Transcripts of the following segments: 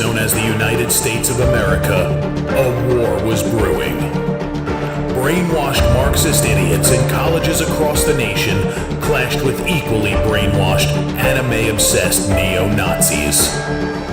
Known as the United States of America, a war was brewing. Brainwashed Marxist idiots in colleges across the nation clashed with equally brainwashed, anime-obsessed neo-Nazis.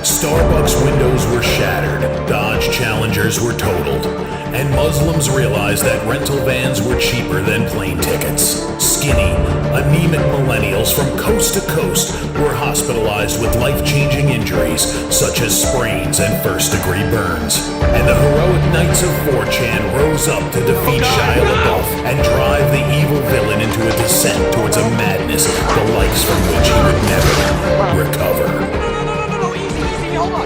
Starbucks windows were shattered, Dodge Challengers were totaled, and Muslims realized that rental vans were cheaper than plane tickets. Skinny, anemic millennials from coast to coast were hospitalized with life-changing injuries such as sprains and first-degree burns. And the heroic knights of 4chan rose up to defeat Shia LaBeouf and drive the evil villain into a descent towards a madness the likes from which he would never recover. No, easy, hold on.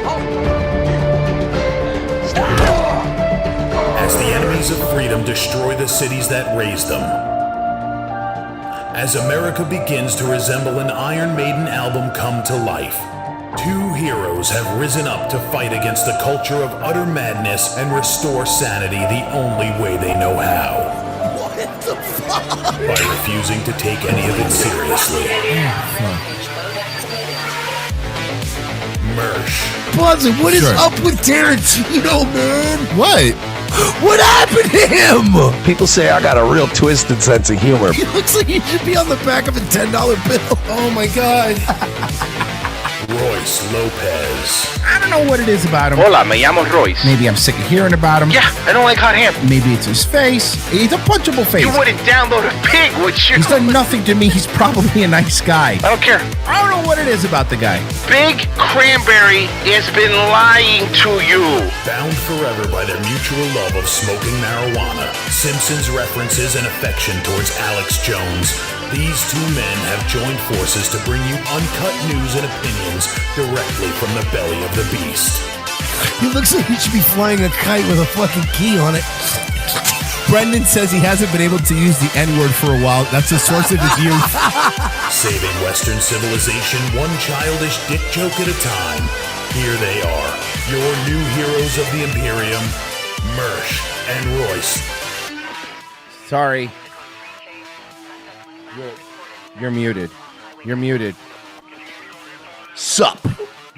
As the enemies of freedom destroy the cities that raised them. As America begins to resemble an Iron Maiden album come to life, two heroes have risen up to fight against the culture of utter madness and restore sanity the only way they know how. What the fuck? By refusing to take any of it seriously. Mersh. Buzzy, what is up with Tarantino, man? What? What happened to him? People say I got a real twisted sense of humor. He looks like he should be on the back of a $10 bill. Oh my God. Royce Lopez. I don't know what it is about him. Hola, me llamo Royce. Maybe I'm sick of hearing about him. Yeah, I don't like hot ham. Maybe it's his face. He's a punchable face. You wouldn't download a pig, would you? He's done nothing to me. He's probably a nice guy. I don't care. I don't know what it is about the guy. Big Cranberry has been lying to you. Bound forever by their mutual love of smoking marijuana, Simpsons references and affection towards Alex Jones, these two men have joined forces to bring you uncut news and opinions directly from the belly of the beast. He looks like he should be flying a kite with a fucking key on it. Brendan says he hasn't been able to use the N-word for a while. That's the source of his youth. Saving Western civilization one childish dick joke at a time. Here they are, your new heroes of the Imperium, Mersh and Royce. Sorry. You're muted. You're muted. Sup.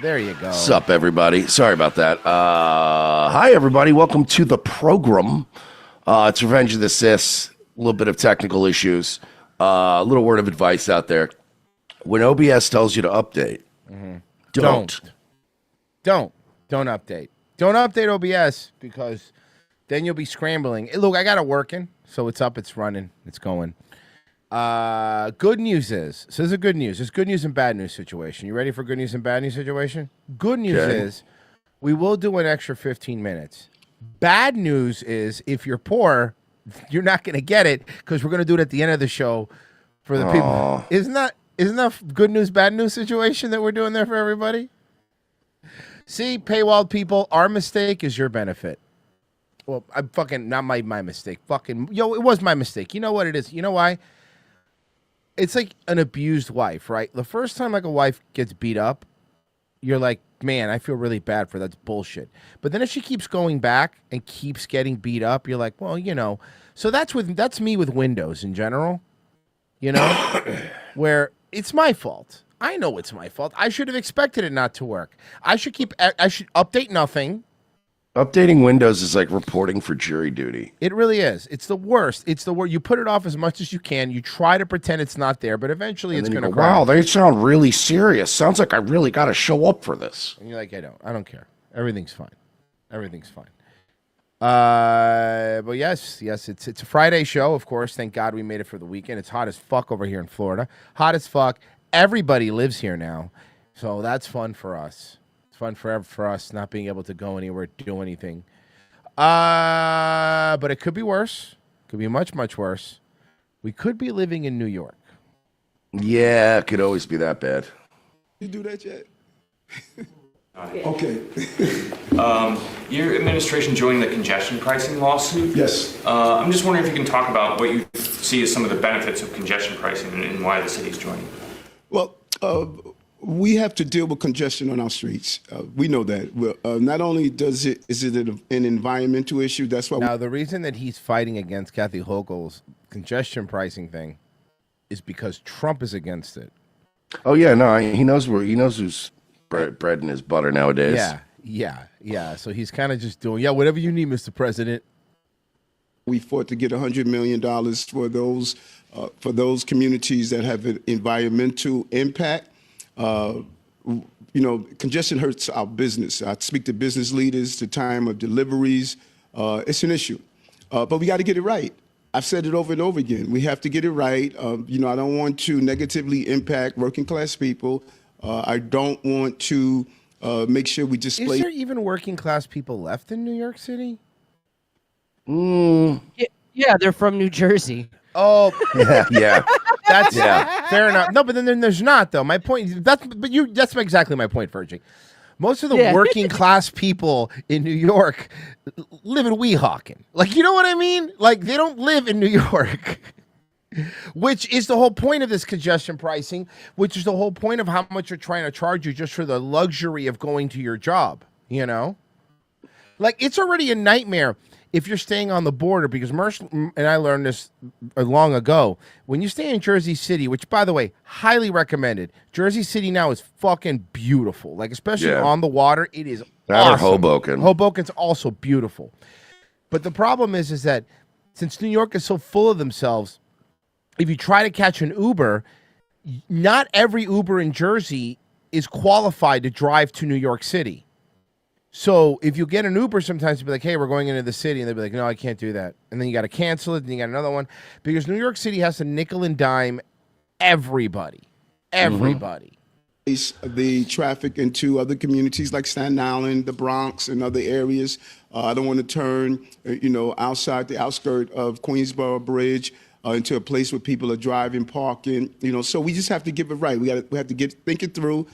There you go. Sup, everybody. Sorry about that. Hi, everybody. Welcome to the program. It's Revenge of the Sis. A little bit of technical issues. A little word of advice out there. When OBS tells you to update, don't update. Don't update OBS because then you'll be scrambling. Look, I got it working, so it's up, it's running, it's going. Good news is, so this is good news. There's good news and bad news situation. You ready for good news and bad news situation? Good news is we will do an extra 15 minutes. Bad news is if you're poor, you're not going to get it because we're going to do it at the end of the show for the people. Isn't that good news, bad news situation that we're doing there for everybody? See, paywall people, our mistake is your benefit. Well, I'm fucking not my mistake. Fucking it was my mistake. You know what it is? You know why? It's like an abused wife, right? The first time like a wife gets beat up, you're like, man, I feel really bad for that. That's bullshit. But then if she keeps going back and keeps getting beat up, you're like, well, you know. So that's me with Windows in general, you know, where it's my fault. I know it's my fault. I should have expected it not to work. I should update nothing. Updating Windows is like reporting for jury duty. It really is. It's the worst. It's the worst. You put it off as much as you can. You try to pretend it's not there, but eventually it's going to crash. Wow, they sound really serious. Sounds like I really got to show up for this. And you're like, I don't care. Everything's fine. Everything's fine. But yes, it's a Friday show, of course. Thank God we made it for the weekend. It's hot as fuck over here in Florida. Hot as fuck. Everybody lives here now, so that's fun for us. It's fun for us not being able to go anywhere, do anything. But it could be worse. Could be much, much worse. We could be living in New York. Yeah, it could always be that bad. You do that yet? Okay. Your administration joined the congestion pricing lawsuit. Yes. I'm just wondering if you can talk about what you see as some of the benefits of congestion pricing and why the city's joining. Well, we have to deal with congestion on our streets. We know that. Not only is it an environmental issue, that's why. Now, the reason that he's fighting against Kathy Hochul's congestion pricing thing is because Trump is against it. Oh yeah, no, he knows who's bread in his butter nowadays. Yeah. So he's kind of just doing, whatever you need, Mr. President. We fought to get $100 million for those communities that have an environmental impact. Congestion hurts our business. I speak to business leaders, the time of deliveries. It's an issue, but we got to get it right. I've said it over and over again. We have to get it right. I don't want to negatively impact working class people. I don't want to make sure we display. Is there even working class people left in New York City? Yeah, they're from New Jersey. Oh, yeah. That's fair enough. No, but then there's not though. My point. That's exactly my point, Virgie. Most of the working class people in New York live in Weehawken. Like, you know what I mean? Like, they don't live in New York. Which is the whole point of this congestion pricing, which is the whole point of how much you're trying to charge you just for the luxury of going to your job, you know? Like, it's already a nightmare if you're staying on the border, because and I learned this long ago, when you stay in Jersey City, which, by the way, highly recommended. Jersey City now is fucking beautiful. Like, especially on the water, it is awesome. Or Hoboken. Hoboken's also beautiful. But the problem is that since New York is so full of themselves, if you try to catch an Uber, not every Uber in Jersey is qualified to drive to New York City. So if you get an Uber, sometimes you'll be like, hey, we're going into the city. And they'll be like, no, I can't do that. And then you got to cancel it. Then you got another one. Because New York City has to nickel and dime everybody. Everybody. The traffic into other communities like Staten Island, the Bronx, and other areas. I don't want to turn, outside the outskirt of Queensboro Bridge into a place where people are driving, parking. So we just have to give it right. We have to think it through.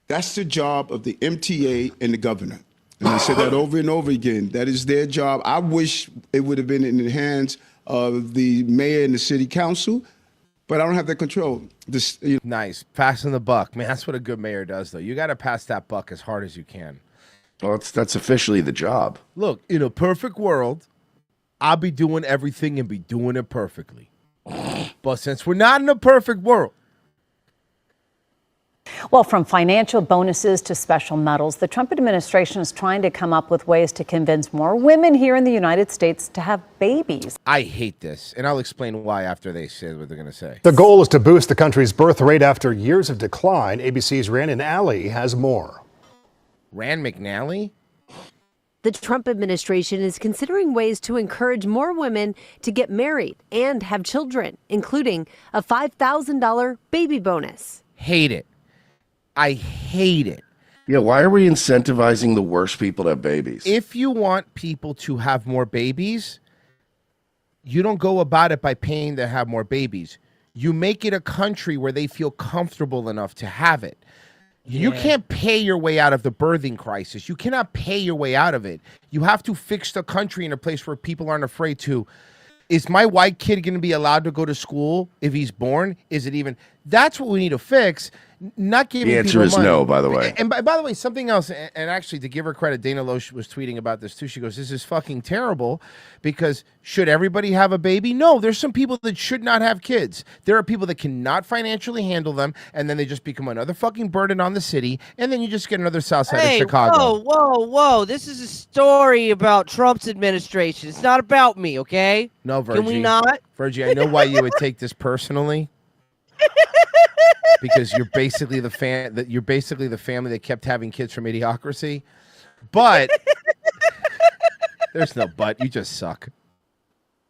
That's the job of the MTA and the governor. And I said that over and over again. That is their job. I wish it would have been in the hands of the mayor and the city council, but I don't have that control. Nice. Passing the buck. Man, that's what a good mayor does, though. You got to pass that buck as hard as you can. Well, that's officially the job. Look, in a perfect world, I'll be doing everything and be doing it perfectly. But since we're not in a perfect world, well, from financial bonuses to special medals, the Trump administration is trying to come up with ways to convince more women here in the United States to have babies. I hate this, and I'll explain why after they say what they're going to say. The goal is to boost the country's birth rate after years of decline. ABC's Rand Alley has more. Rand McNally? The Trump administration is considering ways to encourage more women to get married and have children, including a $5,000 baby bonus. Hate it. I hate it. Yeah, why are we incentivizing the worst people to have babies? If you want people to have more babies, you don't go about it by paying to have more babies. You make it a country where they feel comfortable enough to have it. You can't pay your way out of the birthing crisis. You cannot pay your way out of it. You have to fix the country in a place where people aren't afraid to. Is my white kid going to be allowed to go to school if he's born? Is it even? That's what we need to fix. Not giving the answer people is money. no, by the way. And by the way, something else, and actually to give her credit, Dana Loesch was tweeting about this too. She goes, this is fucking terrible because should everybody have a baby? No, there's some people that should not have kids. There are people that cannot financially handle them, and then they just become another fucking burden on the city, and then you just get another south side of Chicago. Whoa. This is a story about Trump's administration. It's not about me, okay? No, Virgie. Can we not? Virgie, I know why you would take this personally. Because you're basically the family that kept having kids from Idiocracy. But There's no but. You just suck.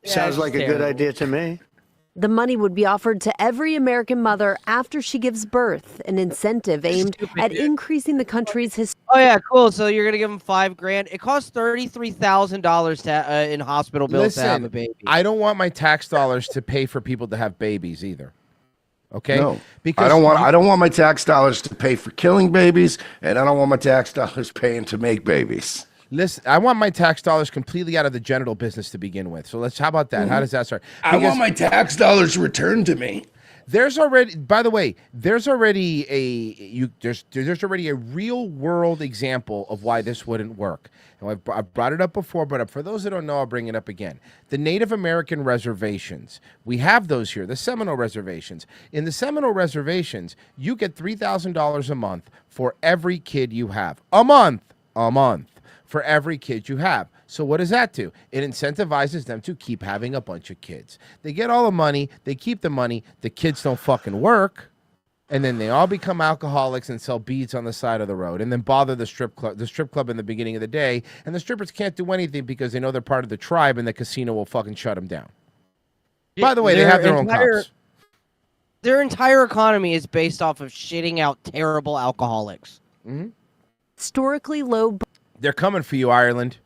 Sounds like a good idea to me. The money would be offered to every American mother after she gives birth, an incentive aimed at increasing the country's Oh yeah, cool. So you're gonna give them $5,000. It costs $33,000 to in hospital bills to have a baby. I don't want my tax dollars to pay for people to have babies either. Okay? No, because I don't want my tax dollars to pay for killing babies, and I don't want my tax dollars paying to make babies. Listen, I want my tax dollars completely out of the genital business to begin with. So how about that? How does that start? I want my tax dollars returned to me. There's already, by the way, there's already a real world example of why this wouldn't work. And I've brought it up before, but for those that don't know, I'll bring it up again. The Native American reservations, we have those here, the Seminole reservations. In the Seminole reservations, you get $3,000 a month for every kid you have. A month. For every kid you have. So what does that do? It incentivizes them to keep having a bunch of kids. They get all the money, they keep the money, the kids don't fucking work, and then they all become alcoholics and sell beads on the side of the road and then bother the strip club in the beginning of the day, and the strippers can't do anything because they know they're part of the tribe and the casino will fucking shut them down. By the way, they have their own cops. Their entire economy is based off of shitting out terrible alcoholics. historically low They're coming for you, Ireland.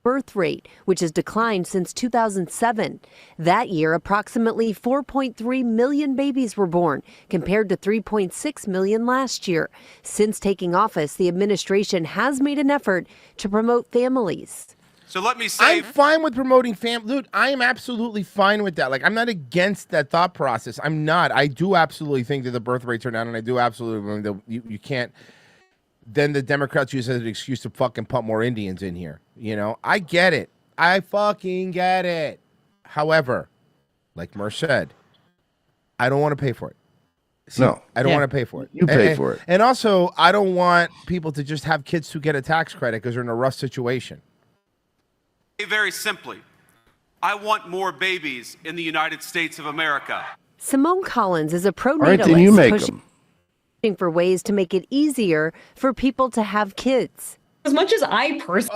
Birth rate, which has declined since 2007. That year, approximately 4.3 million babies were born, compared to 3.6 million last year. Since taking office, the administration has made an effort to promote families. So let me say, I'm fine with promoting family. Dude, I am absolutely fine with that. Like, I'm not against that thought process. I'm not. I do absolutely think that the birth rates are down, and I do absolutely you can't. Then the Democrats use it as an excuse to fucking put more Indians in here. You know, I get it. I fucking get it. However, like Mer said, I don't want to pay for it. See, No. I don't want to pay for it. You pay for it. And also, I don't want people to just have kids who get a tax credit because they're in a rough situation. very simply, I want more babies in the United States of America. Simone Collins is a All right, then you pronatalist make pushing for ways to make it easier for people to have kids. As much as I personally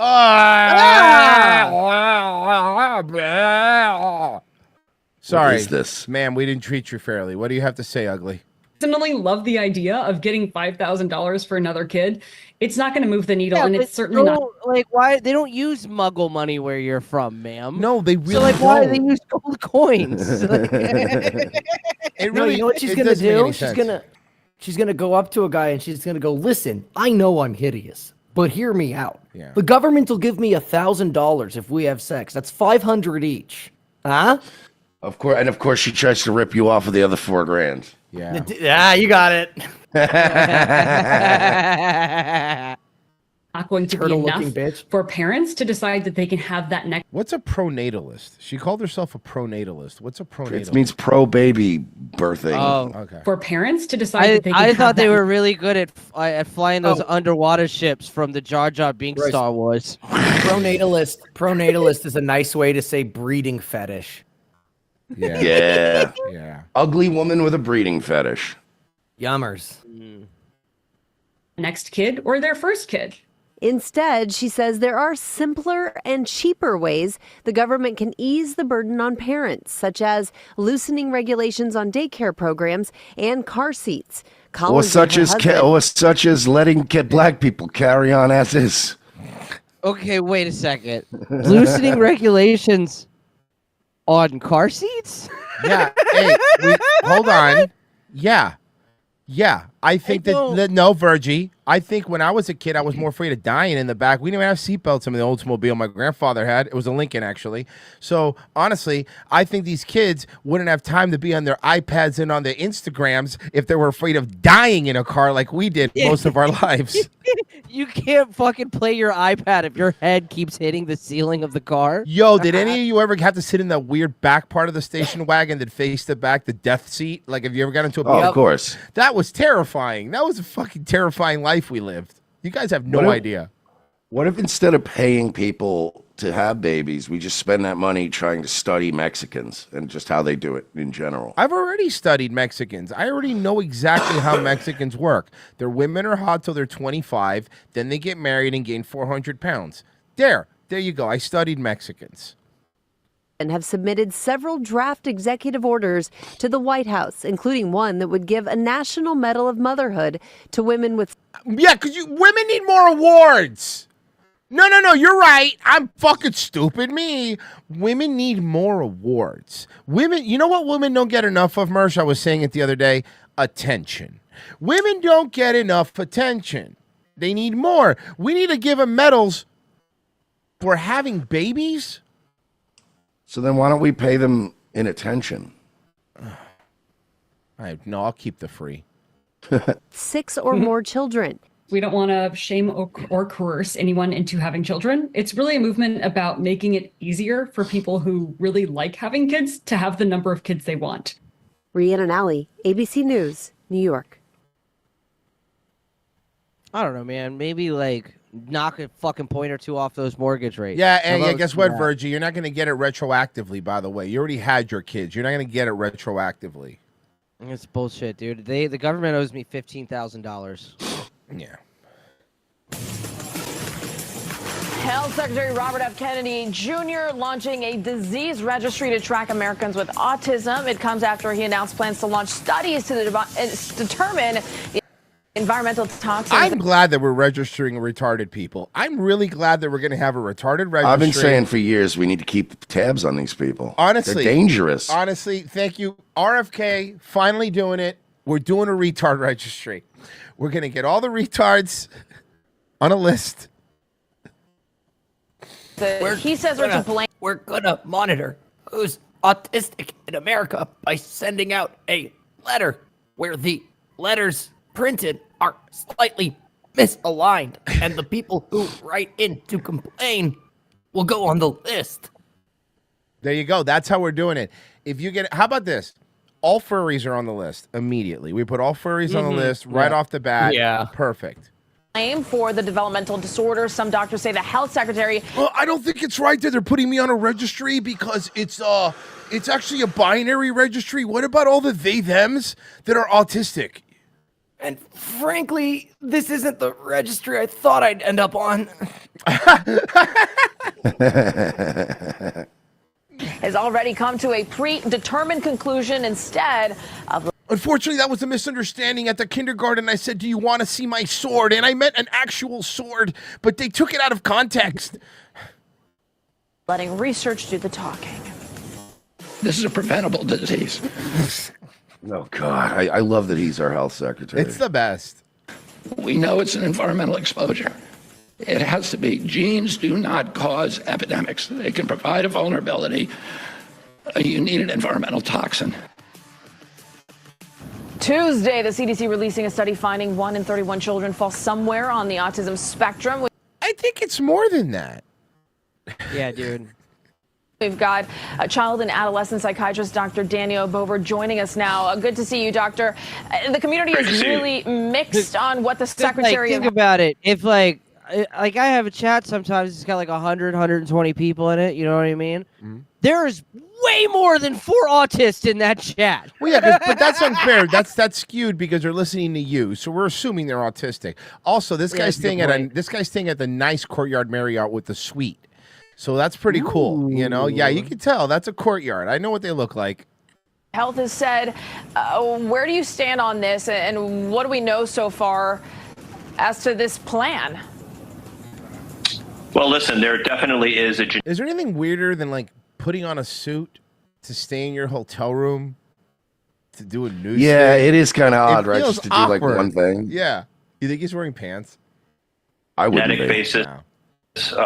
Sorry, What is this? Ma'am, we didn't treat you fairly. What do you have to say, ugly? personally love the idea of getting $5,000 for another kid, it's not going to move the needle, and it's certainly not. Like, why they don't use Muggle money where you're from, ma'am? No, they really So, like, why do they don't. use gold coins? Like, It No, really, you know what she's it gonna doesn't make do? any She's sense. gonna go up to a guy and she's gonna go, listen, I know I'm hideous, but hear me out. Yeah. The government will give me $1,000 if we have sex. That's $500 each. Huh? Of course, she tries to rip you off of the other $4,000. Yeah. Yeah, you got it. Not going to be Turtle-looking enough bitch. for parents to decide that they can have that next. What's a pronatalist? She called herself a pronatalist. What's a pronatalist? It means pro-baby birthing. Oh, okay. For parents to decide that they can I have thought they that were really good at flying those Oh. underwater ships from the Jar Jar Binks Right. Star Wars. Pronatalist is a nice way to say breeding fetish. Yeah. Yeah. Yeah. Ugly woman with a breeding fetish. Yummers. next kid or their first kid. Instead, she says there are simpler and cheaper ways the government can ease the burden on parents, such as loosening regulations on daycare programs and car seats. Or such as letting black people carry on as is. Okay, wait a second. Loosening regulations on car seats? Yeah. Hey, hold on. Yeah. Yeah. I think no, Virgie. I think when I was a kid, I was more afraid of dying in the back. We didn't even have seatbelts in the Oldsmobile my grandfather had. It was a Lincoln, actually. So, honestly, I think these kids wouldn't have time to be on their iPads and on their Instagrams if they were afraid of dying in a car like we did most of our lives. You can't fucking play your iPad if your head keeps hitting the ceiling of the car. Yo, did any of you ever have to sit in that weird back part of the station wagon that faced the back, the death seat? Like, have you ever got into a... Oh, of course. That was terrifying. That was a fucking terrifying life we lived. You guys have no idea. What if instead of paying people to have babies, we just spend that money trying to study Mexicans and just how they do it in general? I've already studied Mexicans. I already know exactly how Mexicans work. Their women are hot till they're 25, then they get married and gain 400 pounds. There There you go. I studied Mexicans. And have submitted several draft executive orders to the White House, including one that would give a National Medal of Motherhood to women with... Yeah, because women need more awards. No, you're right. I'm fucking stupid. Me. Women need more awards. Women, you know what women don't get enough of, Mersh? I was saying it the other day. Attention. Women don't get enough attention. They need more. We need to give them medals for having babies. So then why don't we pay them in attention? No, I'll keep the free. 6 or more children. We don't want to shame or coerce anyone into having children. It's really a movement about making it easier for people who really like having kids to have the number of kids they want. Rhiannon Alley, ABC News, New York. I don't know, man. Maybe like knock a fucking point or two off those mortgage rates. Yeah, and guess what, Virgie? You're not going to get it retroactively, by the way. You already had your kids. You're not going to get it retroactively. It's bullshit, dude. The government owes me $15,000. Yeah. Health Secretary Robert F. Kennedy Jr. launching a disease registry to track Americans with autism. It comes after he announced plans to launch studies to determine the environmental toxins. I'm glad that we're registering retarded people. I'm really glad that we're going to have a retarded registry. I've been saying for years we need to keep tabs on these people. Honestly. They're dangerous. Honestly, thank you. RFK, finally doing it. We're doing a retard registry. We're going to get all the retards on a list. He says we're to blame. We're gonna monitor who's autistic in America by sending out a letter where the letters printed are slightly misaligned, and the people who write in to complain will go on the list. There you go. That's how we're doing it. If you get, how about this? All furries are on the list immediately. We put all furries on the list right off the bat. Yeah. Perfect. Blame for the developmental disorder. Some doctors say the health secretary. Well, I don't think it's right that they're putting me on a registry because it's actually a binary registry. What about all the they-thems that are autistic? And frankly, this isn't the registry I thought I'd end up on. Has already come to a predetermined conclusion instead of. Unfortunately, that was a misunderstanding. At the kindergarten, I said, "Do you want to see my sword?" And I meant an actual sword, but they took it out of context. Letting research do the talking. This is a preventable disease. Oh, God. I love that he's our health secretary. It's the best. We know it's an environmental exposure. It has to be. Genes do not cause epidemics. They can provide a vulnerability. You need an environmental toxin. Tuesday, the CDC releasing a study finding 1 in 31 children fall somewhere on the autism spectrum. I think it's more than that. Yeah, dude. We've got a child and adolescent psychiatrist, Dr. Daniel Bover, joining us now. Good to see you, doctor. The community is really mixed on what the secretary. Think about it. If like I have a chat sometimes, it's got like 100, 120 people in it. You know what I mean? Mm-hmm. There's way more than 4 autists in that chat. Well, yeah, but that's unfair. That's skewed because they're listening to you, so we're assuming they're autistic. Also, this guy's staying at the nice Courtyard Marriott with the suite, so that's pretty cool. You know, yeah, you can tell that's a courtyard. I know what they look like. Health has said, where do you stand on this, and what do we know so far as to this plan? Well, listen, there definitely is a. Is there anything weirder than like putting on a suit to stay in your hotel room to do a news? Yeah, thing? it is kind of odd, right? Feels Just to do like awkward. one thing. Yeah. You think he's wearing pants? I wouldn't Genetic basis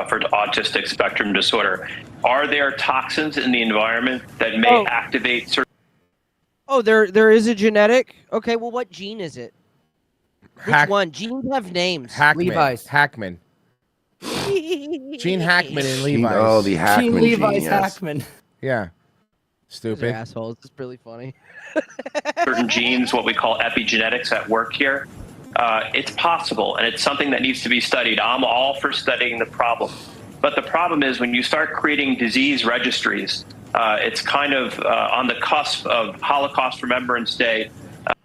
for autistic spectrum disorder. Are there toxins in the environment that may activate certain? Oh, there is a genetic. Okay, well, what gene is it? Which one? Genes have names. Hackman. Levi's. Hackman. Gene Hackman and Levi's. Oh, the Hackman Gene Levi's yes. Hackman. Yeah. Those Stupid. are assholes. It's really funny. certain genes, what we call epigenetics, at work here. It's possible, and it's something that needs to be studied. I'm all for studying the problem. But the problem is when you start creating disease registries, it's kind of on the cusp of Holocaust Remembrance Day.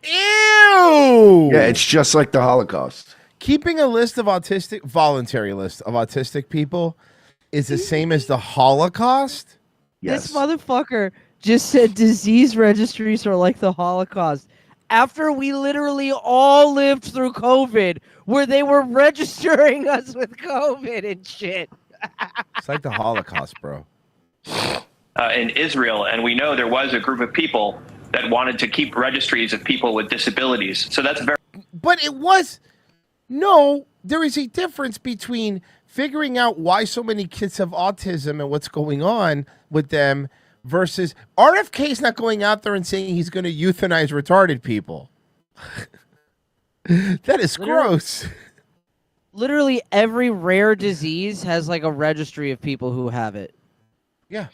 Ew! Yeah, it's just like the Holocaust. Keeping a list of voluntary list of autistic people is the same as the Holocaust? This motherfucker just said disease registries are like the Holocaust. After we literally all lived through COVID, where they were registering us with COVID and shit. It's like the Holocaust, bro. In Israel, and we know there was a group of people that wanted to keep registries of people with disabilities. So that's very. But it was no. There is a difference between figuring out why so many kids have autism and what's going on with them versus RFK's not going out there and saying he's going to euthanize retarded people. That is gross. Literally every rare disease has like a registry of people who have it. Yeah.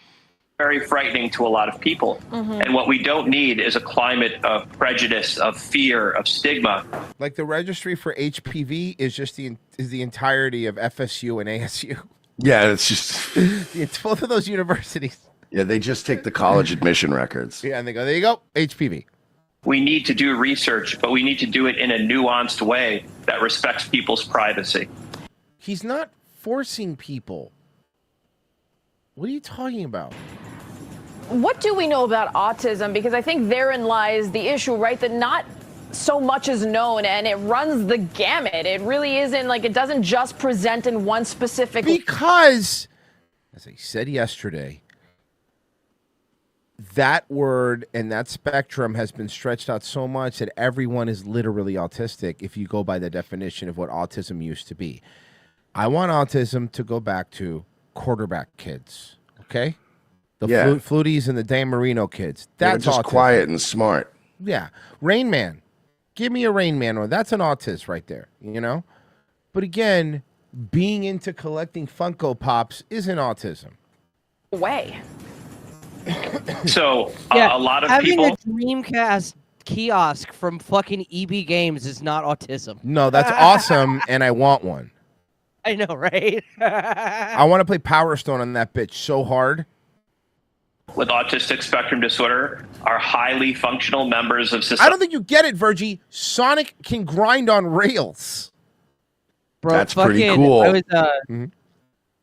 Very frightening to a lot of people. And what we don't need is a climate of prejudice, of fear, of stigma. Like the registry for HPV is just the entirety of FSU and ASU. Yeah, it's just It's both of those universities. Yeah, they just take the college admission records. Yeah, and they go, there you go, HPV. We need to do research, but we need to do it in a nuanced way that respects people's privacy. He's not forcing people. What are you talking about? What do we know about autism? Because I think therein lies the issue, right? That not so much is known, and it runs the gamut. It really isn't like it doesn't just present in one specific. Because, as I said yesterday, that word and that spectrum has been stretched out so much that everyone is literally autistic if you go by the definition of what autism used to be. I want autism to go back to quarterback kids, okay? The Fluties and the Dan Marino kids. That's just autism. quiet and smart. Yeah. Rain Man. Give me a Rain Man. Or that's an autist right there, you know? But again, being into collecting Funko Pops isn't autism. Way. So a lot of having people. a Dreamcast kiosk from fucking EB Games is not autism. No, that's awesome, and I want one. I know, right? I want to play Power Stone on that bitch so hard. With autistic spectrum disorder are highly functional members of society. I don't think you get it, Virgie. Sonic can grind on rails. Bro, That's pretty cool.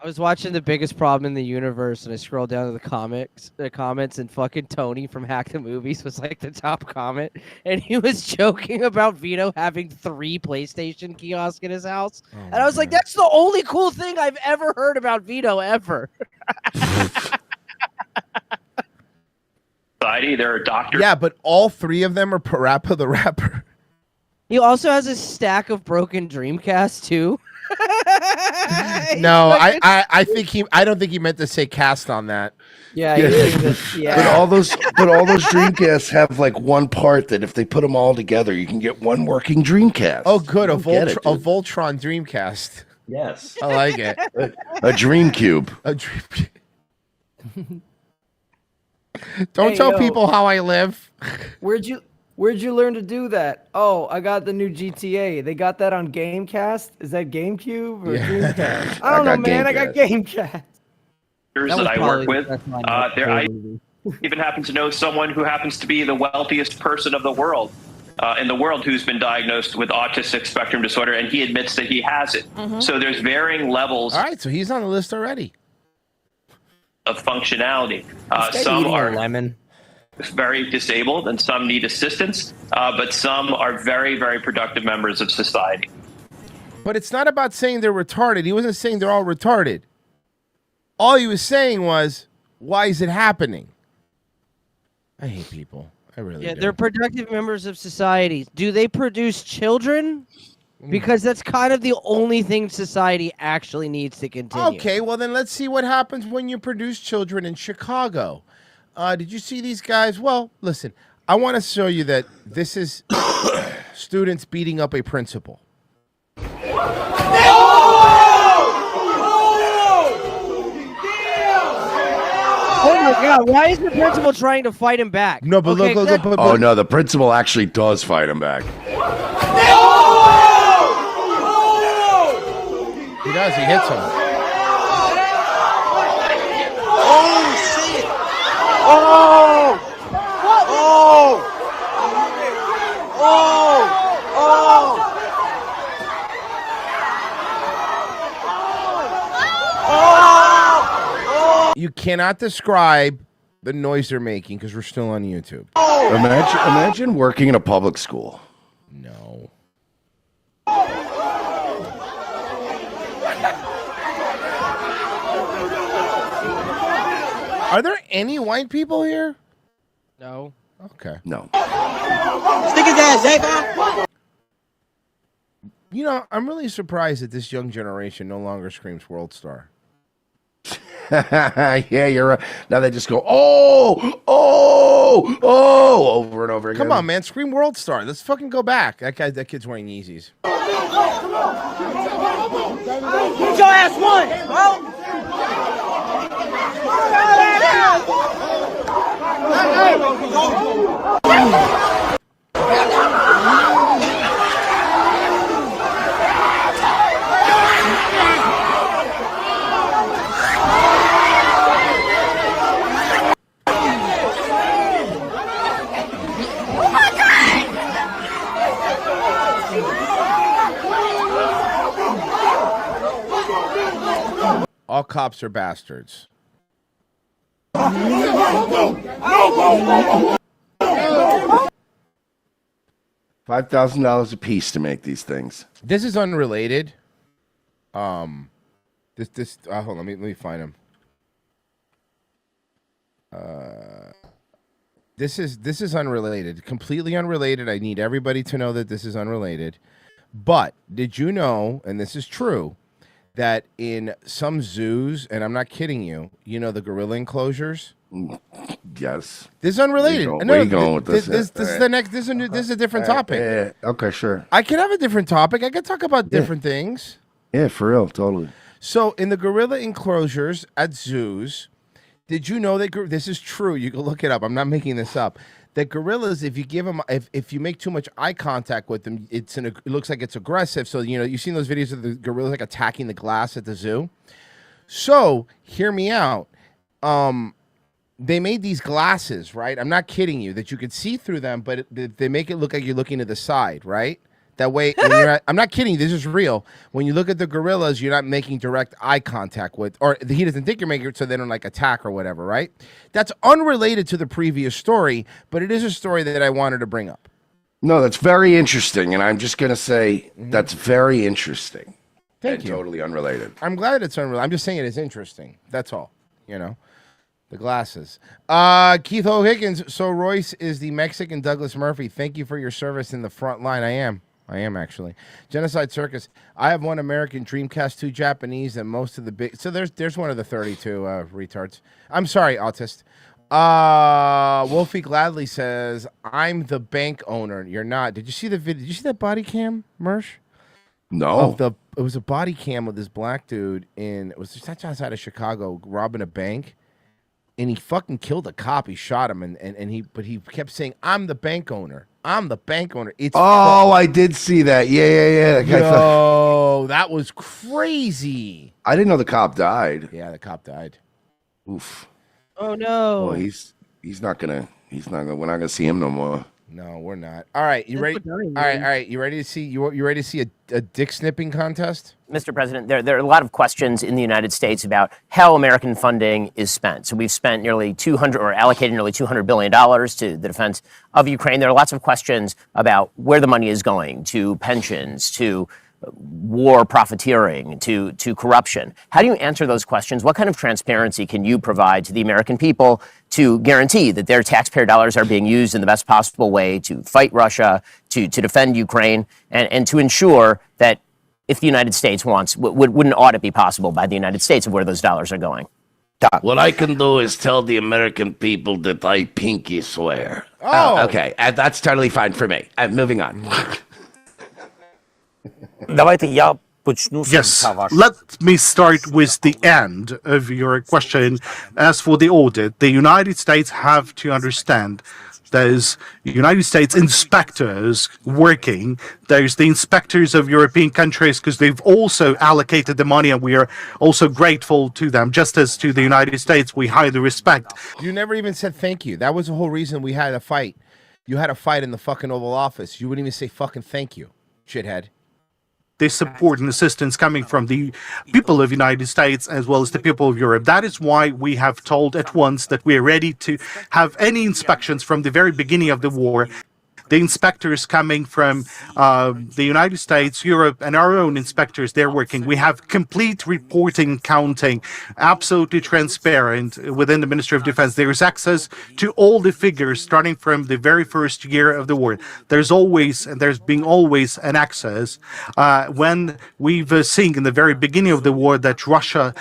I was watching The Biggest Problem in the Universe, and I scrolled down to the comments, and fucking Tony from Hack the Movies was like the top comment, and he was joking about Vito having 3 PlayStation kiosks in his house, and I was like, that's the only cool thing I've ever heard about Vito ever. There are doctors. Yeah, but all 3 of them are Parappa the Rapper. He also has a stack of broken Dreamcast too. No, I don't think he meant to say cast on that. Yeah. But all those Dreamcasts have like one part that if they put them all together, you can get one working Dreamcast. Oh, good, a Voltron Dreamcast. Yes, I like it. A Dream Cube. A Dream Cube. Don't tell people how I live. Where'd you learn to do that? Oh, I got the new GTA. They got that on Gamecast. Is that GameCube or Dreamcast? I don't know, man. I got Gamecast. That I work with. I even happen to know someone who happens to be the wealthiest person of the world in the world who's been diagnosed with autistic spectrum disorder, and he admits that he has it. So there's varying levels. All right, so he's on the list already. Of functionality. Some are very disabled and some need assistance, but some are very, very productive members of society. But it's not about saying they're retarded. He wasn't saying they're all retarded. All he was saying was, why is it happening? I hate people. I really do. They're productive members of society. Do they produce children? Because that's kind of the only thing society actually needs to continue. Okay, well then let's see what happens when you produce children in Chicago. Did you see these guys? Well, listen, I want to show you that this is students beating up a principal. Oh my God! Why is the principal trying to fight him back? No, but look. Oh no, the principal actually does fight him back. He does. He hits him. Oh, shit! Oh! Oh! Oh! Oh! Oh! cannot describe the noise they're making because we're still on YouTube. Imagine working in a public school. No. Are there any white people here? No. Okay. No. Stick his ass, Jay. You know, I'm really surprised that this young generation no longer screams World Star. Yeah, you're right. Now they just go, over and over again. Come on, man. Scream World Star. Let's fucking go back. That kid's wearing Yeezys. Get your ass one, bro. All cops are bastards. $5,000 a piece to make these things. This is unrelated. Hold on, let me find him. This is unrelated, completely unrelated. I need everybody to know that this is unrelated. But did you know, and this is true, that in some zoos, and I'm not kidding you, you know the gorilla enclosures? Yes. This is unrelated. Where you going with this? This is the next. This is a different topic. Yeah. Okay, sure. I can have a different topic. I can talk about different things. Yeah, for real, totally. So in the gorilla enclosures at zoos, did you know that this is true? You can look it up. I'm not making this up. That gorillas, if you give them, if you make too much eye contact with them, it looks like it's aggressive. So you've seen those videos of the gorillas like attacking the glass at the zoo. So hear me out. They made these glasses, right? I'm not kidding you, that you could see through them, but they make it look like you're looking to the side, right? That way, I'm not kidding you, this is real. When you look at the gorillas, you're not making direct eye contact with, or he doesn't think you're making it, so they don't like attack or whatever, right? That's unrelated to the previous story, but it is a story that I wanted to bring up. No, that's very interesting, and I'm just going to say that's very interesting. Thank you. Totally unrelated. I'm glad it's unrelated. I'm just saying it is interesting. That's all, The glasses. Keith O'Higgins. So Royce is the Mexican Douglas Murphy. Thank you for your service in the front line. I am actually. Genocide Circus. I have one American Dreamcast, 2 Japanese, and most of the big. So there's one of the 32 retards. I'm sorry, autist. Wolfie Gladly says, "I'm the bank owner." You're not. Did you see the video? Did you see that body cam, Mersh? No. It was a body cam with this black dude it was just outside of Chicago robbing a bank. And he fucking killed a cop. He shot him, but he kept saying, "I'm the bank owner. I'm the bank owner." I did see that. Yeah. That guy that was crazy. I didn't know the cop died. Yeah, the cop died. Oof. Oh no. Well, we're not gonna see him no more. No, we're not. All right, you ready? All right. You ready to see? You ready to see a dick snipping contest? Mr. President, there are a lot of questions in the United States about how American funding is spent. So we've spent allocated nearly $200 billion to the defense of Ukraine. There are lots of questions about where the money is going, to pensions, to war profiteering, to corruption. How do you answer those questions? What kind of transparency can you provide to the American people to guarantee that their taxpayer dollars are being used in the best possible way to fight Russia, to defend Ukraine, and to ensure that if the United States wants, would an audit be possible by the United States of where those dollars are going? What I can do is tell the American people that I pinky swear. Oh, okay. That's totally fine for me. Moving on. Yes, let me start with the end of your question. As for the audit, the United States have to understand there's United States inspectors working. There's the inspectors of European countries because they've also allocated the money and we are also grateful to them. Just as to the United States, we highly respect. You never even said thank you. That was the whole reason we had a fight. You had a fight in the fucking Oval Office. You wouldn't even say fucking thank you, shithead. the support and assistance coming from the people of the United States as well as the people of Europe. That is why we have told at once that we are ready to have any inspections from the very beginning of the war. The inspectors coming from the United States, Europe, and our own inspectors, they're working. We have complete reporting, counting, absolutely transparent within the Ministry of Defense. There is access to all the figures starting from the very first year of the war. There's always, and there's been always an access when we've seen in the very beginning of the war that Russia...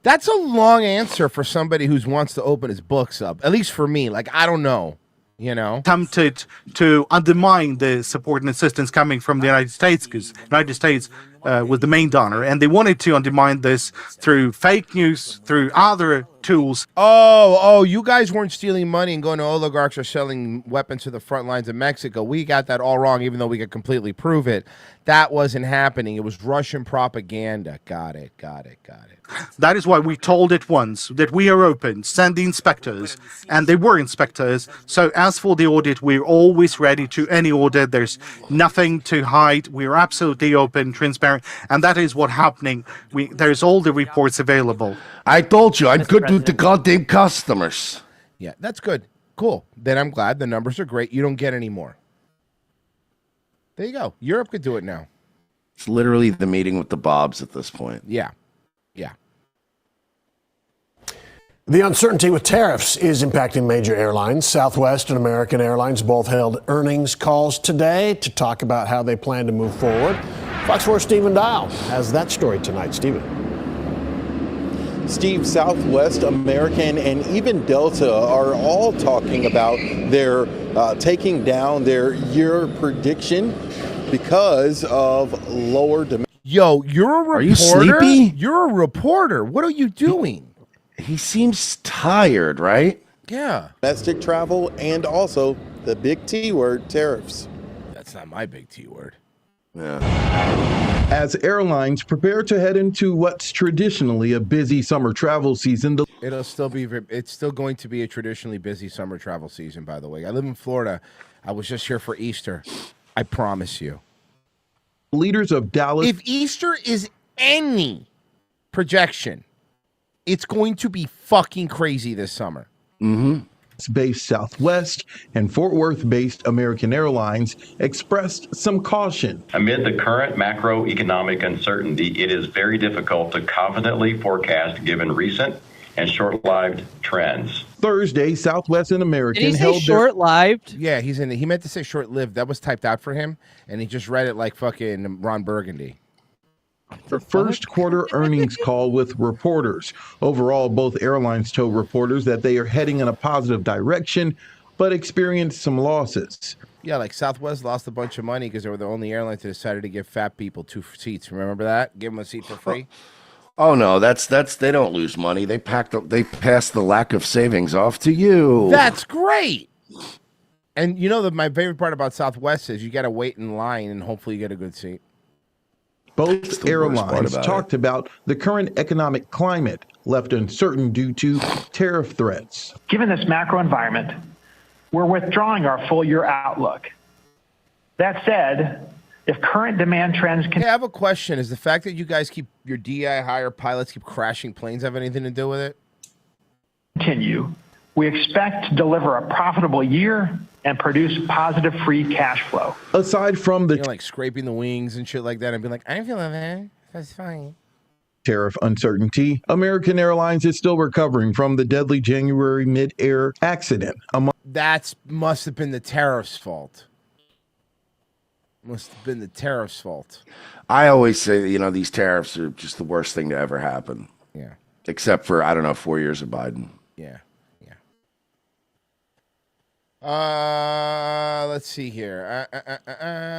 That's a long answer for somebody who wants to open his books up, at least for me. Like, I don't know. You know, attempted to undermine the support and assistance coming from the United States, because the United States was the main donor, and they wanted to undermine this through fake news, through other tools. Oh, you guys weren't stealing money and going to oligarchs or selling weapons to the front lines of Mexico. We got that all wrong, even though we could completely prove it. That wasn't happening. It was Russian propaganda. Got it. That is why we told it once that we are open, send the inspectors, and they were inspectors. So as for the audit, we're always ready to any audit. There's nothing to hide. We're absolutely open, transparent, and that is what's happening. There's all the reports available. I told you, I'm good with the goddamn customers. Yeah, that's good. Cool. Then I'm glad the numbers are great. You don't get any more. There you go. Europe could do it now. It's literally the meeting with the Bobs at this point. Yeah. The uncertainty with tariffs is impacting major airlines. Southwest and American Airlines both held earnings calls today to talk about how they plan to move forward. Fox 4's Stephen Dial has that story tonight. Stephen. Steve, Southwest, American, and even Delta are all talking about their taking down their year prediction because of lower demand. Yo, you're a reporter? Are you sleepy? You're a reporter. What are you doing? He seems tired, right? Yeah. Domestic travel and also the big T word, tariffs. That's not my big T word. Yeah. As airlines prepare to head into what's traditionally a busy summer travel season, It's still going to be a traditionally busy summer travel season, by the way. I live in Florida. I was just here for Easter. I promise you. Leaders of Dallas. If Easter is any projection, it's going to be fucking crazy this summer. Mm-hmm. Based Southwest and Fort Worth-based American Airlines expressed some caution. Amid the current macroeconomic uncertainty, it is very difficult to confidently forecast given recent and short-lived trends. Thursday, Southwest and American Did he say held short-lived? Yeah, he meant to say short-lived. That was typed out for him, and he just read it like fucking Ron Burgundy. their first quarter earnings call with reporters. Overall, both airlines told reporters that they are heading in a positive direction, but experienced some losses. Yeah, like Southwest lost a bunch of money because they were the only airline that decided to give fat people 2 seats. Remember that? Give them a seat for free. Oh no, that's they don't lose money. They pass the lack of savings off to you. That's great. And you know my favorite part about Southwest is you got to wait in line and hopefully you get a good seat. Both airlines talked about the current economic climate left uncertain due to tariff threats. Given this macro environment, we're withdrawing our full-year outlook. That said, if current demand trends Hey, I have a question. Is the fact that you guys keep your DI hire pilots keep crashing planes have anything to do with it? continue, we expect to deliver a profitable year and produce positive free cash flow. Aside from the like scraping the wings and shit like that and being like, I feel that. That's fine. Tariff uncertainty, American Airlines is still recovering from the deadly January mid-air accident. That must have been the tariff's fault. Must have been the tariff's fault. I always say that, these tariffs are just the worst thing to ever happen. Yeah. Except for, 4 years of Biden. Yeah. Let's see here.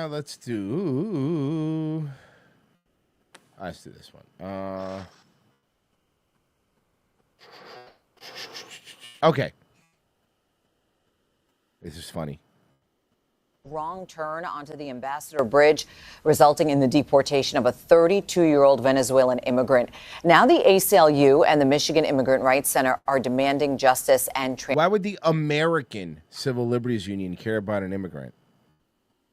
Let's do this one. Okay. This is funny. Wrong turn onto the Ambassador Bridge, resulting in the deportation of a 32-year-old Venezuelan immigrant. Now the ACLU and the Michigan Immigrant Rights Center are demanding justice and Why would the American Civil Liberties Union care about an immigrant?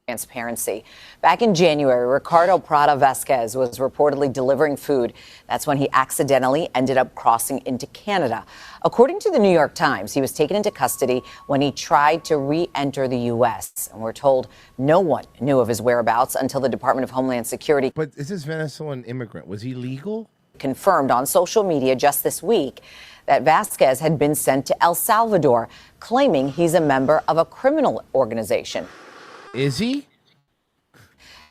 transparency. Back in January, Ricardo Prada Vasquez was reportedly delivering food. That's when he accidentally ended up crossing into Canada. According to the New York Times, he was taken into custody when he tried to re-enter the U.S. And we're told no one knew of his whereabouts until the Department of Homeland Security. But is this Venezuelan immigrant? Was he legal? Confirmed on social media just this week that Vasquez had been sent to El Salvador, claiming he's a member of a criminal organization. Is he?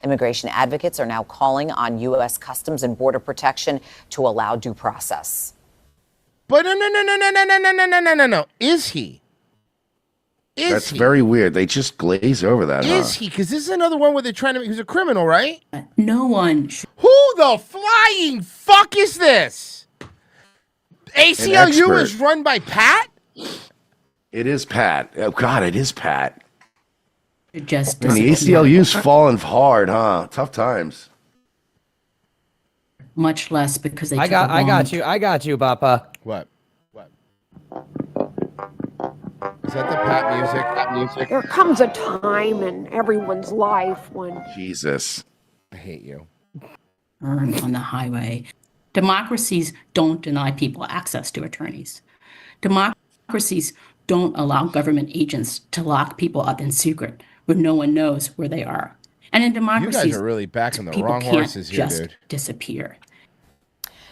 Immigration advocates are now calling on U.S. Customs and Border Protection to allow due process. But no. Is he? That's very weird. They just glaze over that. Is he? Because this is another one where they're trying to. He's a criminal, right? No one. Who the flying fuck is this? ACLU is run by Pat? It is Pat. Oh God, it is Pat. Just and the ACLU's fallen hard, huh? Tough times. Much less because they. I got you, Papa. What? Is that the Pat music? There comes a time in everyone's life when Jesus. I hate you. On the highway. Democracies don't deny people access to attorneys. Democracies don't allow government agents to lock people up in secret when no one knows where they are. And in democracies, you guys are really backing the people wrong can't horses here, just dude. disappear.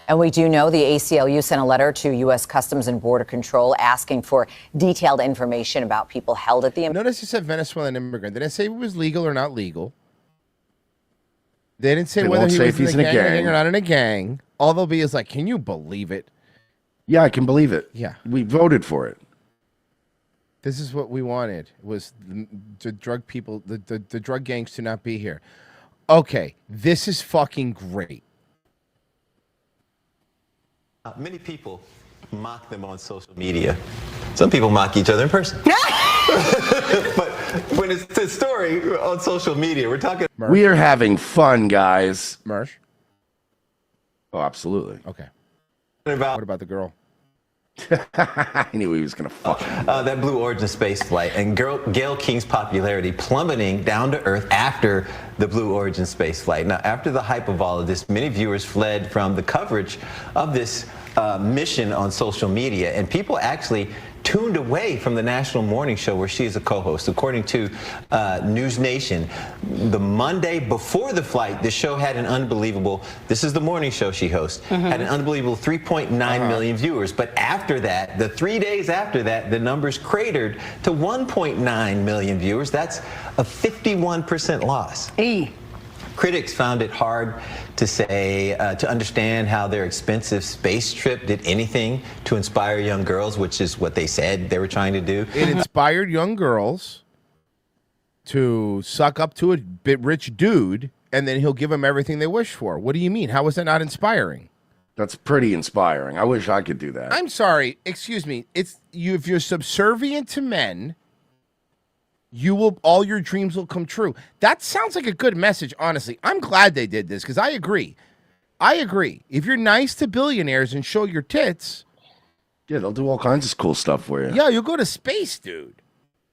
And we do know the ACLU sent a letter to U.S. Customs and Border Control asking for detailed information about people held at the. Notice it said Venezuelan immigrant. They didn't say if it was legal or not legal. They didn't say whether he was in a gang or not in a gang. All they'll be is like, can you believe it? Yeah, I can believe it. Yeah. We voted for it. This is what we wanted, was the drug people, the drug gangs to not be here. Okay, this is fucking great. Many people mock them on social media. Some people mock each other in person. But when it's the story on social media, we're talking. We are having fun, guys. Mersh? Oh, absolutely. Okay. What about the girl? I knew he was going to fuck that Blue Origin space flight and Gail King's popularity plummeting down to earth after the Blue Origin space flight. Now, after the hype of all of this, many viewers fled from the coverage of this mission on social media, and people actually tuned away from the national morning show where she is a co-host. According to News Nation, the Monday before the flight, the show had an unbelievable, this is the morning show she hosts, had an unbelievable 3.9 million viewers. But after that, the 3 days after that, the numbers cratered to 1.9 million viewers. That's a 51% loss. Critics found it hard to say, to understand how their expensive space trip did anything to inspire young girls, which is what they said they were trying to do. It inspired young girls to suck up to a bit rich dude, and then he'll give them everything they wish for. What do you mean? How is that not inspiring? That's pretty inspiring. I wish I could do that. I'm sorry. Excuse me. It's you. If you're subservient to men, all your dreams will come true. That sounds like a good message, honestly. I'm glad they did this because I agree. If you're nice to billionaires and show your tits, yeah, they'll do all kinds of cool stuff for you. Yeah, you'll go to space, dude.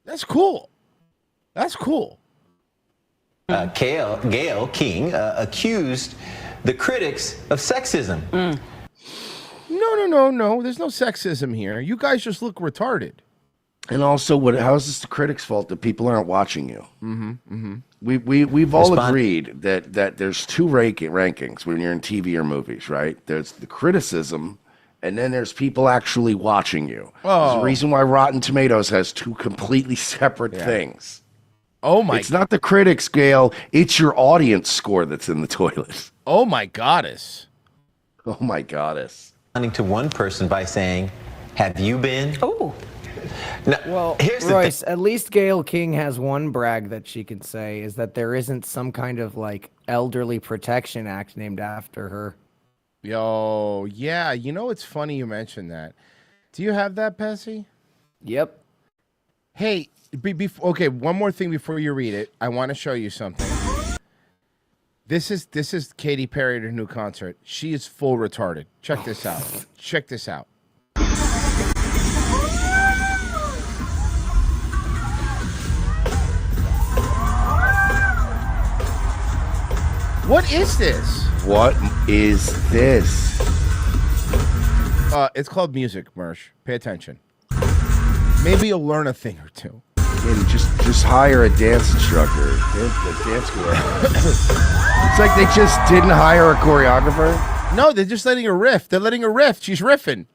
That's cool. Gail King accused the critics of sexism. No. There's no sexism here. You guys just look retarded. And also, how is this the critics' fault that people aren't watching you? Mm-hmm. We've all agreed that there's two rankings when you're in TV or movies, right? There's the criticism, and then there's people actually watching you. There's a reason why Rotten Tomatoes has two completely separate things. Oh my! It's not the critics, Gail. It's your audience score that's in the toilet. Oh my goddess! Oh my goddess! Responding to one person by saying, "Have you been?" Oh. Now, well, here's Royce, at least Gail King has one brag that she can say is that there isn't some kind of like elderly protection act named after her. Yo, yeah, it's funny you mentioned that. Do you have that, Pessy? Yep. Hey, okay, one more thing before you read it. I want to show you something. This is Katy Perry at her new concert. She is full retarded. Check this out. What is this? What is this? It's called music, Mersh. Pay attention. Maybe you'll learn a thing or two. And just hire a dance instructor, a dance choreographer. It's like they just didn't hire a choreographer. No, they're just letting her riff. They're letting her riff. She's riffing.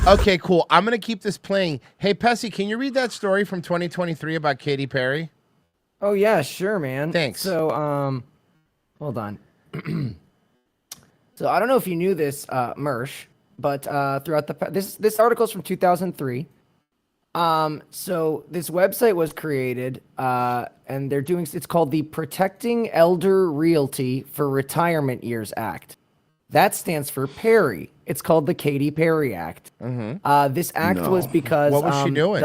Okay, cool. I'm gonna keep this playing. Hey, Pessy, can you read that story from 2023 about Katy Perry? Oh yeah, sure, man. Thanks. So, hold on. So I don't know if you knew this, Mersh, but throughout this article's from 2003. So this website was created, and it's called the Protecting Elder Realty for Retirement Years Act. That stands for Perry. It's called the Katy Perry Act. This act was because what was she doing?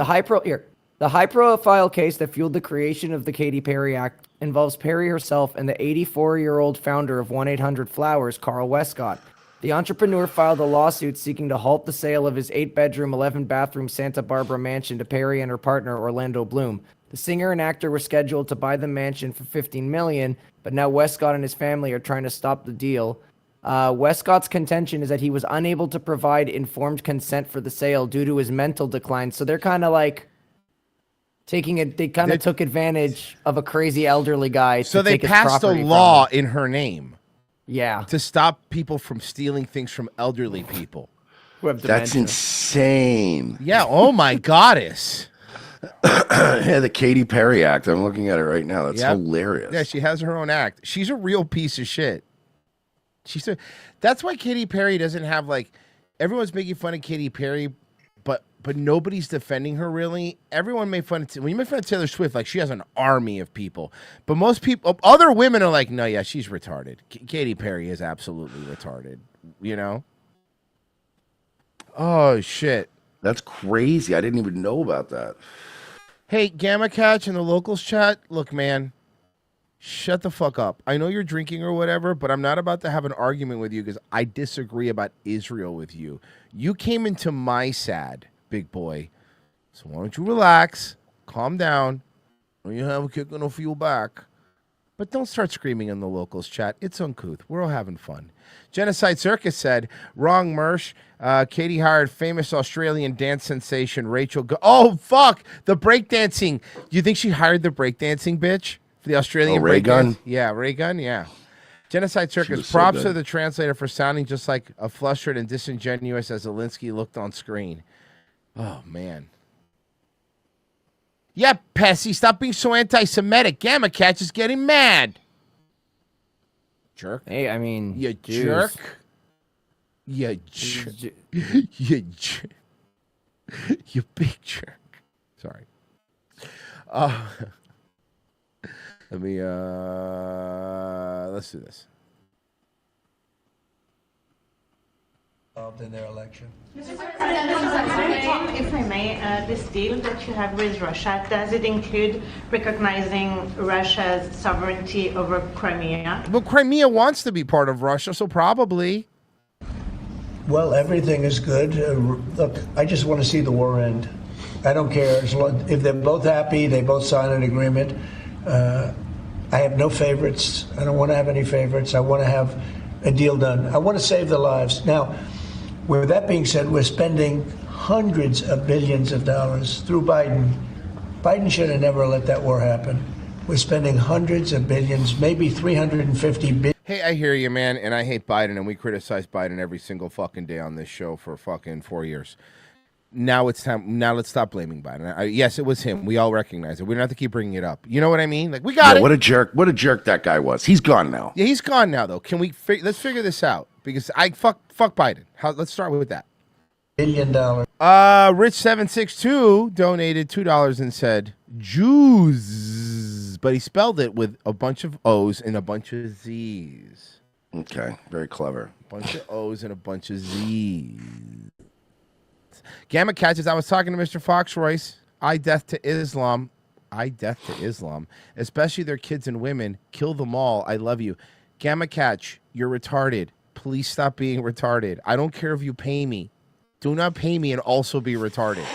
The high-profile case that fueled the creation of the Katy Perry Act involves Perry herself and the 84-year-old founder of 1-800-Flowers, Carl Westcott. The entrepreneur filed a lawsuit seeking to halt the sale of his 8-bedroom, 11-bathroom Santa Barbara mansion to Perry and her partner, Orlando Bloom. The singer and actor were scheduled to buy the mansion for $15 million, but now Westcott and his family are trying to stop the deal. Westcott's contention is that he was unable to provide informed consent for the sale due to his mental decline. So they're kind of like they kind of took advantage of a crazy elderly guy. So to they take his passed a property from law him. in her name. Yeah. To stop people from stealing things from elderly people. Who have That's dementia. insane. Yeah. Oh my goddess. Yeah, the Katy Perry Act. I'm looking at it right now. That's Yep. hilarious. Yeah, she has her own act. She's a real piece of shit. That's why Katy Perry doesn't have everyone's making fun of Katy Perry, but nobody's defending her really. Everyone made fun of when you make fun of Taylor Swift, she has an army of people. But most people, other women are like, no, yeah, she's retarded. Katy Perry is absolutely retarded. You know? Oh shit, that's crazy. I didn't even know about that. Hey, Gamma Catch in the locals chat. Look, man. Shut the fuck up. I know you're drinking or whatever, but I'm not about to have an argument with you because I disagree about Israel with you. You came into my sad, big boy. So why don't you relax, calm down. When you have a kick on feel back. But don't start screaming in the locals chat. It's uncouth. We're all having fun. Genocide Circus said, wrong, Mersh. Katie hired famous Australian dance sensation Rachel. Oh, fuck. The breakdancing. Do you think she hired the breakdancing bitch? The Australian Ray Gun? Yeah, Ray Gun, yeah. Genocide Circus, was so props good. to the translator for sounding just like a flustered and disingenuous as Zelensky looked on screen. Oh, man. Yeah, Pessy, stop being so anti-Semitic. Gamma Catch is getting mad. Jerk. Hey, I mean, You Jews. jerk. You jerk. You jerk. You big jerk. Sorry. Let me, let's do this. Involved in their election. Mr. President, if I may, this deal that you have with Russia, does it include recognizing Russia's sovereignty over Crimea? Well, Crimea wants to be part of Russia, so probably. Well, everything is good. Look, I just want to see the war end. I don't care. If they're both happy, they both sign an agreement. I have no favorites. I don't want to have any favorites. I want to have a deal done. I want to save the lives. Now, with that being said, we're spending hundreds of billions of dollars through Biden. Biden should have never let that war happen. We're spending hundreds of billions, maybe 350 billion. Hey, I hear you, man, and I hate Biden, and we criticize Biden every single fucking day on this show for fucking 4 years. Now it's time. Now let's stop blaming Biden. Yes, it was him. We all recognize it. We don't have to keep bringing it up. You know what I mean? Like, we got it. What a jerk! What a jerk that guy was. He's gone now. Yeah, he's gone now, though. Can we? Let's figure this out because fuck Biden. Let's start with that. $1 billion. Rich762 donated $2 and said Jews, but he spelled it with a bunch of O's and a bunch of Z's. Okay, very clever. A bunch of O's and a bunch of Z's. Gamma Catches, I was talking to Mr. Foxroyce. I death to Islam. I death to Islam. Especially their kids and women. Kill them all. I love you. Gamma Catch, you're retarded. Please stop being retarded. I don't care if you pay me. Do not pay me and also be retarded.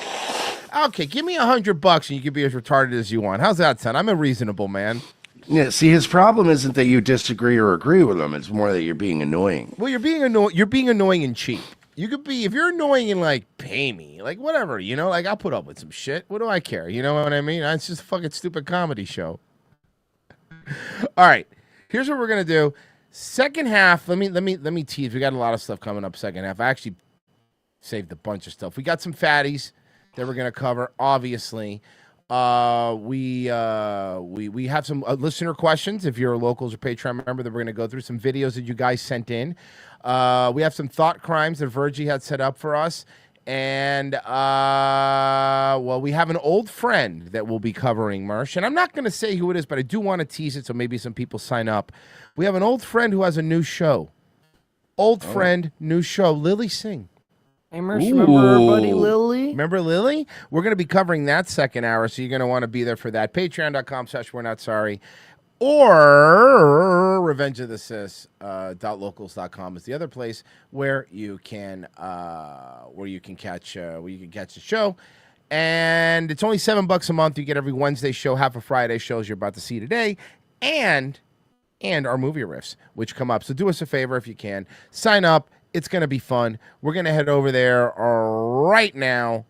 Okay, give me $100 and you can be as retarded as you want. How's that sound? I'm a reasonable man. Yeah, see, his problem isn't that you disagree or agree with him. It's more that you're being annoying. Well, you're being annoying. You're being annoying and cheap. You could be if you're annoying and like pay me, like whatever, you know, like I'll put up with some shit. What do I care? You know what I mean? It's just a fucking stupid comedy show. All right, here's what we're gonna do. Second half. Let me tease. We got a lot of stuff coming up. Second half. I actually saved a bunch of stuff. We got some fatties that we're gonna cover. Obviously, we have some listener questions. If you're a Locals or Patreon member, that we're gonna go through some videos that you guys sent in. We have some thought crimes that Virgie had set up for us. And, well, we have an old friend that we'll be covering, Marsh. And I'm not going to say who it is, but I do want to tease it so maybe some people sign up. We have an old friend who has a new show. Old friend, new show. Lily Singh. Hey, Marsh, remember our buddy Lily? Remember Lily? We're going to be covering that second hour, so you're going to want to be there for that. Patreon.com/we're-not-sorry. Or revengeofthesis.locals.com is the other place where you can catch the show. And it's only $7 a month. You get every Wednesday show, half a Friday shows you're about to see today, and our movie riffs, which come up. So do us a favor if you can. Sign up. It's going to be fun. We're going to head over there right now.